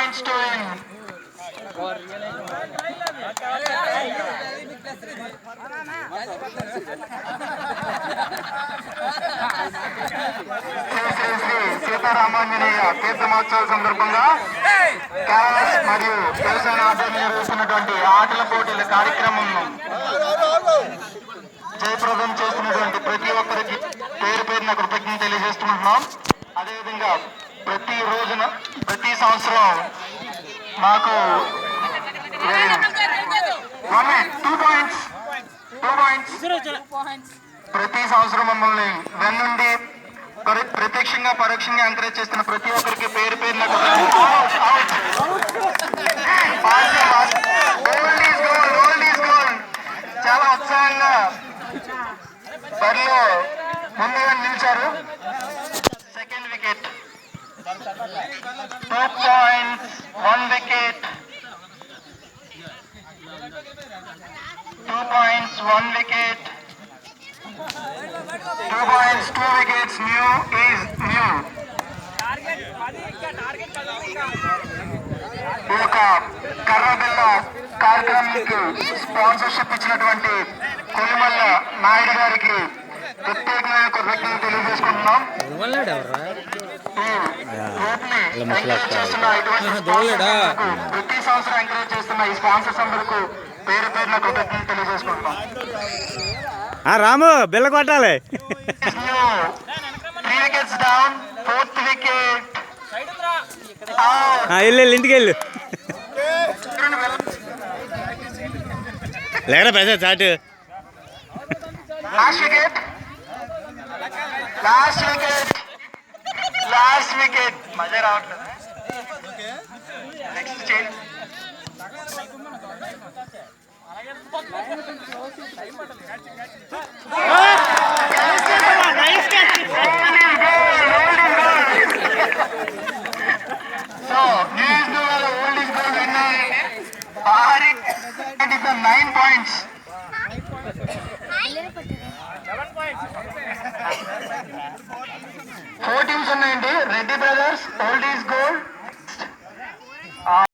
points to win. Sitaramanjaneya తీర్థ మహోత్సవాల సందర్భంగా carols మరియు వ్యవసాయ ఆధ్వర్యంలో నిర్వహిస్తున్నటువంటి ఆటల పోటీల కార్యక్రమం జయప్రదం చేస్తున్నటువంటి ప్రతి ఒక్కరికి పేరు పేరున కృతజ్ఞతలు తెలియజేస్తున్నాం. అదేవిధంగా ప్రతి సంవత్సరం మాకు 2 points ప్రతి సంవత్సరం మమ్మల్ని వెన్నుండి ప్రత్యక్షంగా పరోక్షంగా ఎంకరేజ్ చేస్తున్న ప్రతి ఒక్కరికి పేరు పేరున చాలా ఉత్సాహంగా బరిలో ముందుగా నిలిచారు. Second wicket 2 points 1 wicket. 2 points 1 wicket. 2 points 2 wickets. New is new. ఈ యొక్క కర్రబిల్ల కార్యక్రమానికి స్పాన్సర్షిప్ ఇచ్చినటువంటి కొలిమల్ల నాయుడు గారికి ప్రత్యేకమైన కృతజ్ఞతలు తెలియజేసుకుంటున్నాం. ప్రతి సంవత్సరం ఎంకరేజ్ చేస్తున్న ఈ స్పాన్సర్స్ అందరికీ పేరు పేరున కృతజ్ఞతలు తెలియజేసుకుంటున్నాం. రాము బిల్ల కొట్టాలి. 3 wickets down. 4th wicket. వెళ్ళు ఇంటికి వెళ్ళు. లేకరా పైసా చాటు. లాస్ట్ వికెట్ మజా రావట్లేదు. Next change. So, News Duval old is goal winner. Hari, it is 9 points. 7 points.